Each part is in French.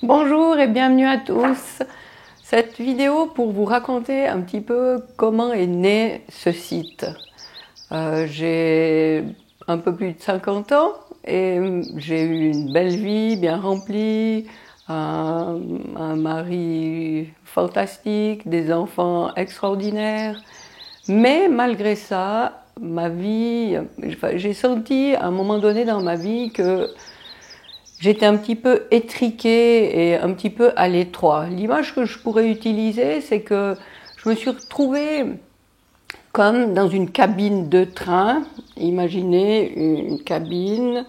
Bonjour et bienvenue à tous. Cette vidéo pour vous raconter un petit peu comment est né ce site. J'ai un peu plus de 50 ans et j'ai eu une belle vie bien remplie, un mari fantastique, des enfants extraordinaires. Mais malgré ça, ma vie, j'ai senti à un moment donné dans ma vie que j'étais un petit peu étriquée et un petit peu à l'étroit. L'image que je pourrais utiliser, c'est que je me suis retrouvée comme dans une cabine de train. Imaginez une cabine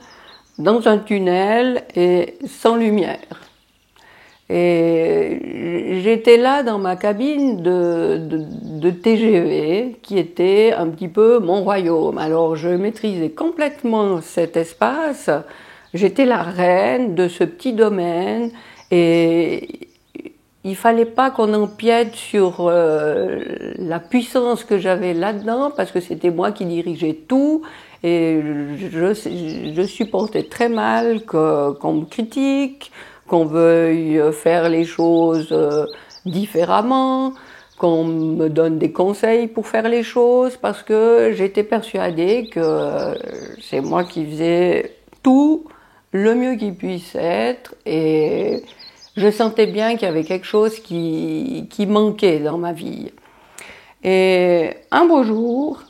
dans un tunnel et sans lumière. Et j'étais là dans ma cabine de TGV qui était un petit peu mon royaume. Alors je maîtrisais complètement cet espace. J'étais la reine de ce petit domaine et il fallait pas qu'on empiète sur la puissance que j'avais là-dedans parce que c'était moi qui dirigeais tout et je supportais très mal qu'on me critique, qu'on veuille faire les choses différemment, qu'on me donne des conseils pour faire les choses parce que j'étais persuadée que c'est moi qui faisais tout le mieux qu'il puisse être et je sentais bien qu'il y avait quelque chose qui manquait dans ma vie. Et un beau jour,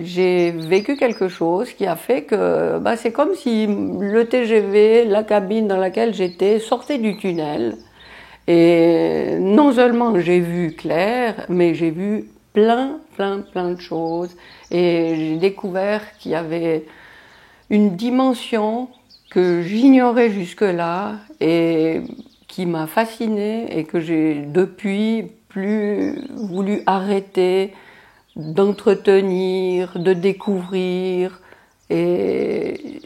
j'ai vécu quelque chose qui a fait que c'est comme si le TGV, la cabine dans laquelle j'étais, sortait du tunnel. Et non seulement j'ai vu clair, mais j'ai vu plein de choses. Et j'ai découvert qu'il y avait une dimension que j'ignorais jusque-là et qui m'a fascinée et que j'ai depuis plus voulu arrêter d'entretenir, de découvrir. Et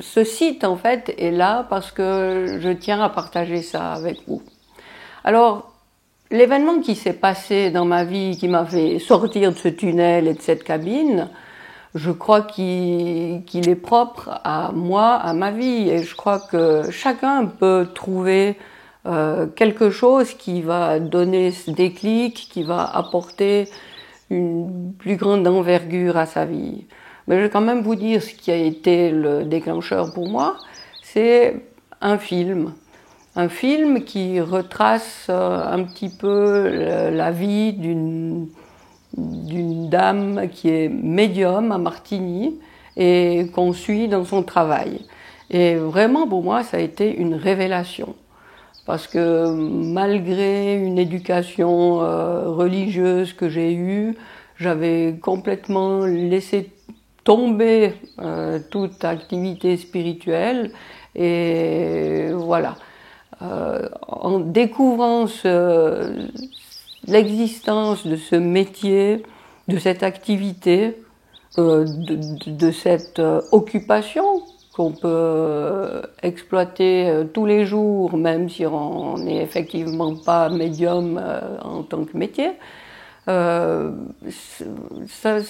ce site, en fait, est là parce que je tiens à partager ça avec vous. Alors, l'événement qui s'est passé dans ma vie, qui m'a fait sortir de ce tunnel et de cette cabine, je crois qu'il est propre à moi, à ma vie. Et je crois que chacun peut trouver quelque chose qui va donner ce déclic, qui va apporter une plus grande envergure à sa vie. Mais je vais quand même vous dire ce qui a été le déclencheur pour moi, c'est un film. Un film qui retrace un petit peu la vie d'une dame qui est médium à Martigny et qu'on suit dans son travail. Et vraiment, pour moi, ça a été une révélation. Parce que malgré une éducation religieuse que j'ai eue, j'avais complètement laissé tomber toute activité spirituelle. Et voilà. En découvrant l'existence de ce métier, de cette activité, de cette occupation qu'on peut exploiter tous les jours, même si on n'est effectivement pas médium en tant que métier. Ça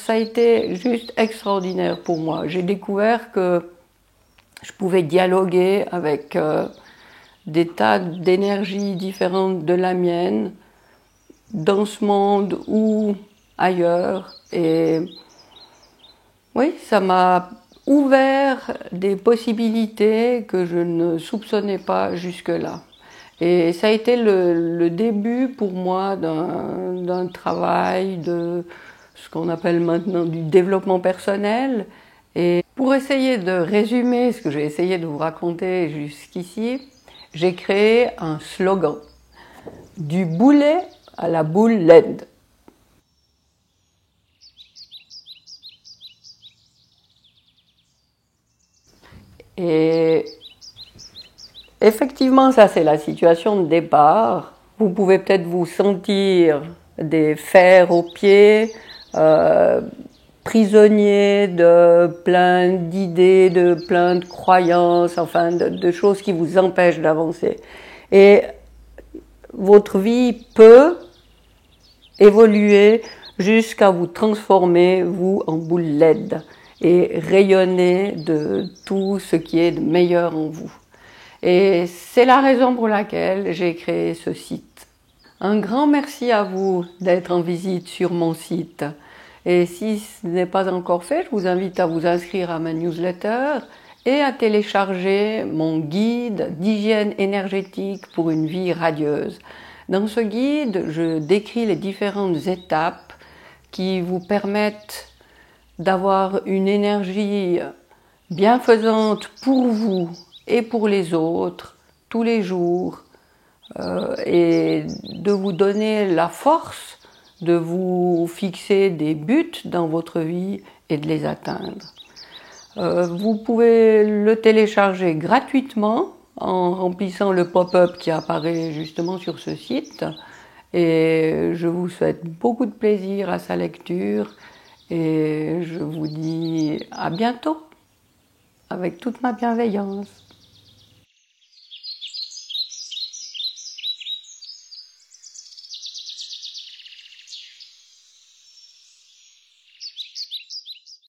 a été juste extraordinaire pour moi. J'ai découvert que je pouvais dialoguer avec des tas d'énergies différentes de la mienne, dans ce monde ou ailleurs. Et oui, ça m'a ouvert des possibilités que je ne soupçonnais pas jusque-là. Et ça a été le début pour moi d'un travail de ce qu'on appelle maintenant du développement personnel. Et pour essayer de résumer ce que j'ai essayé de vous raconter jusqu'ici, j'ai créé un slogan: du boulet à la boule LED. Et effectivement, ça c'est la situation de départ. Vous pouvez peut-être vous sentir des fers aux pieds, prisonnier de plein d'idées, de plein de croyances, enfin de choses qui vous empêchent d'avancer. Et votre vie peut évoluer jusqu'à vous transformer, vous, en boule LED et rayonner de tout ce qui est de meilleur en vous. Et c'est la raison pour laquelle j'ai créé ce site. Un grand merci à vous d'être en visite sur mon site. Et si ce n'est pas encore fait, je vous invite à vous inscrire à ma newsletter et à télécharger mon guide d'hygiène énergétique pour une vie radieuse. Dans ce guide, je décris les différentes étapes qui vous permettent d'avoir une énergie bienfaisante pour vous et pour les autres tous les jours et de vous donner la force de vous fixer des buts dans votre vie et de les atteindre. Vous pouvez le télécharger gratuitement en remplissant le pop-up qui apparaît justement sur ce site. Et je vous souhaite beaucoup de plaisir à sa lecture et je vous dis à bientôt avec toute ma bienveillance.